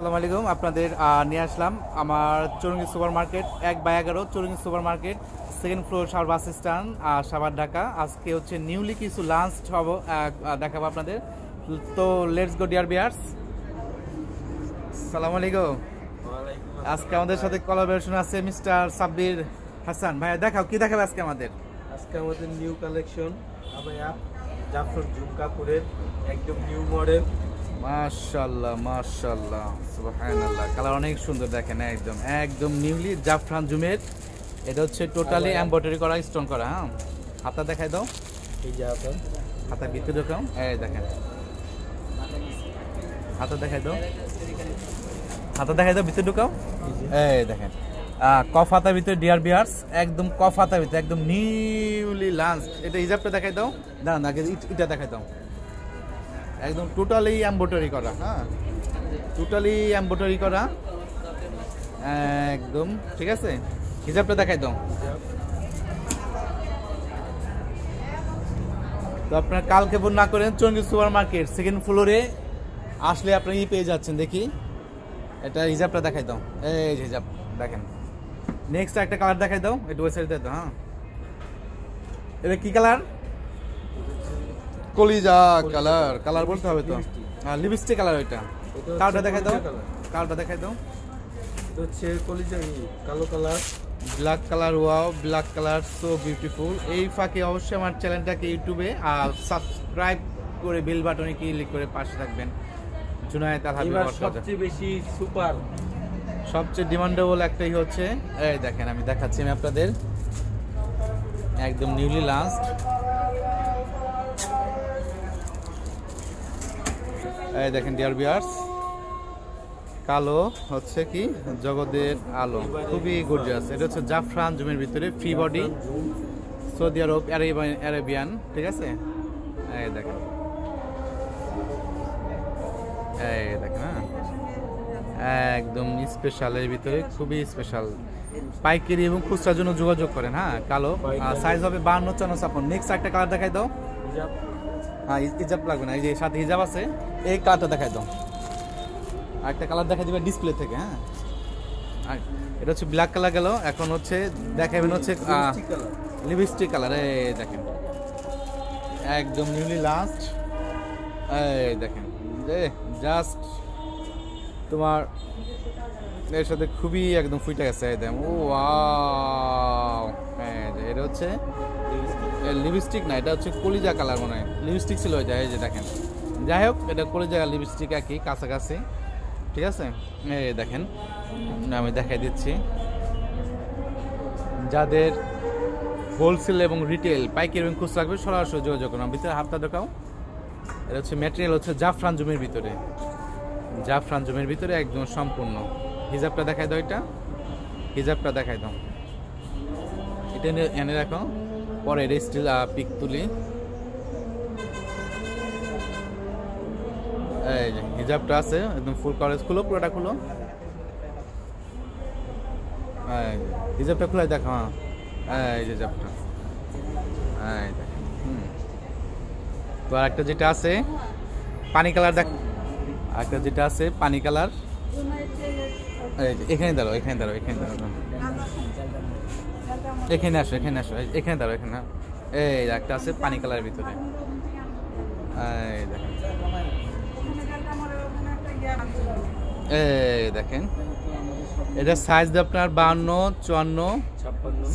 আসসালামু আলাইকুম। আপনাদের নিয়ে আসলাম আমার Chowringhee super market 1/11 Chowringhee super market, second floor, Savar bus stand, Savar, Dhaka. আজকে হচ্ছে নিউলি কিছু লাঞ্চ দেখাবো আপনাদের। তো লেটস গো ডিয়ার বিয়ার্স। আসসালামু আলাইকুম। আজকে আমাদের সাথে কোলাবোরেশন আছে মিস্টার সাব্বির হাসান। ভাইয়া দেখাও, কি দেখাবে আজকে আমাদের? আজকে আমাদের নিউ কালেকশন আবায়া জাফর জুম কাপড়ের একদম নিউ মডেল। মাশাআল্লাহ মাশাআল্লাহ সুবহানাল্লাহ, কালার অনেক সুন্দর। দেখেন একদম একদম নিউলি জাফরান জুমের। এটা হচ্ছে টোটালি এমব্রয়ডারি করা, স্টোন করা। হ্যাঁ, হাতা দেখাই দাও। এই যে হাতা ভিতরে ঢোকাও। এই দেখেন হাতা দেখাই দাও, হাতা দেখাই দাও, ভিতরে ঢোকাও। এই দেখেন কফ হাতার ভিতরে ডিয়ার বিয়ার্স, একদম কফ হাতার ভিতরে একদম নিউলি লাঞ্চ। এটা হিজাবটা দেখাই দাও। দাঁড়ান আগে এটা দেখাই দাও। একদম টোটালি এমব্রয়ডারি করা। হ্যাঁ, টোটালি এমব্রয়ডারি করা একদম। ঠিক আছে, হিজাবটা দেখাই দাও। তো আপনার কালকে ফোন না করেন, চৌরঙ্গি সুপার মার্কেট সেকেন্ড ফ্লোরে আসলে আপনি পেয়ে যাচ্ছেন। দেখি এটা হিজাবটা দেখাই দাও। এই হিজাব দেখেন। নেক্সট একটা কালার দেখাই দাও, একটু ওই সাইড দাও। হ্যাঁ, এটা কি কালার? কলিজা কালার। কালার বলতে হবে তো। হ্যাঁ, লিপস্টিক কালার। ওইটা কালারটা দেখাই দাও, কালারটা দেখাই দাও। এটা হচ্ছে কলিজা কালো colour, black colour. Wow, black colour, so beautiful. এই ফাঁকে অবশ্যই আমার চ্যানেলটাকে ইউটিউবে সাবস্ক্রাইব করে বেল বাটনে ক্লিক করে পাশে থাকবেন। জুনায়েদ আল হাবিব। সবচেয়ে বেশি সুপার, সবচেয়ে ডিমান্ডেবল একটাই হচ্ছে, এই দেখেন আমি দেখাচ্ছি আমি আপনাদের, একদম নিউলি লাঞ্চড। এই দেখেন ডিয়ার ভিউয়ার্স, কালো হচ্ছে কি জগতের আলো, খুবই গর্জিয়াস। এটা হচ্ছে জাফরান জুমের ভিতরে, ফ্রি বডি, সৌদি আরব, অ্যারাবিয়ান। ঠিক আছে, এই দেখেন, এই দেখেন। হ্যাঁ, একদম স্পেশালের ভিতরে, খুবই স্পেশাল। পাইকারি এবং খুচরার জন্য যোগাযোগ করেন। হ্যাঁ, কালো, সাইজ হবে 52, 54, 56। নেক্সট একটা কালার দেখাই দাও। হ্যাঁ, হিজাব লাগবে না, এই যে সাথে হিজাব আছে। এই কালারটা দেখাই দাও। আরেকটা কালার দেখাই দিবে ডিসপ্লে থেকে। হ্যাঁ, আর এটা হচ্ছে ব্ল্যাক কালার গেল। এখন হচ্ছে দেখাবেন হচ্ছে লিপস্টিক কালার। এই দেখেন একদম নিউলি লাস্ট। এই দেখেন জাস্ট তোমার এর সাথে খুবই একদম ফুইটা গেছে। একদম ও ওয়াও। এটা হচ্ছে লিপস্টিক না, এটা হচ্ছে কলিজা কালার। মনে হয় লিপস্টিক ছিল ওইটা। এই যে দেখেন, যাই হোক এটা কলিজা লিপস্টিক একই কাছাকাছি। ঠিক আছে, এই দেখেন আমি দেখাই দিচ্ছি। যাদের হোলসেল এবং রিটেল, পাইকারি এবং খুচরা লাগবে সরাসরি যোগাযোগ করুন। ভিতরে হাতটা দেখাও। এটা হচ্ছে ম্যাটেরিয়াল হচ্ছে জাফরান জুমের ভিতরে, জাফরান জুমের ভিতরে একদম সম্পূর্ণ। হিজাবটা দেখাই দাও, এটা হিজাবটা দেখাই দাও। এটা এনে রাখো, পরে এটা স্টিল পিক তুলি। এই যে হিজাবটা আছে একদম ফুল কভারেজ। খুলো, পুরোটা খুলো। হিজাবটা খুলে দেখো। হ্যাঁ, এই যে হিজাবটা। এই দেখো। তো আরেকটা যেটা আছে পানি কালার, দেখ আরেকটা যেটা আছে পানি কালার। এখানে দাঁড়াও, এখানে দাঁড়াও, এখানে দাঁড়াও, এখানে আসো, এখানে আসো, এখানে দাঁড়াও, এখানে। এই একটা আছে পানি কালারের ভিতরে। এই দেখেন, এই দেখেন এটা সাইজ আপনার 52, 54,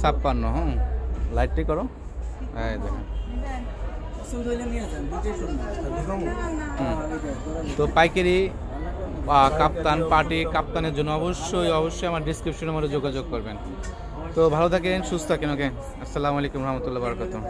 56। হুম, লাইটটি করো। এই দেখেন। তো পাইকারি কাপ্তান পার্টি কাপ্তানের জন্য অবশ্যই অবশ্যই আমার ডিসক্রিপশনের মধ্যে যোগাযোগ করবেন। তো ভালো থাকেন, সুস্থ থাকেন। ওকে, আসসালামু আলাইকুম রহমতুল্লাহ বারাকাতুহু।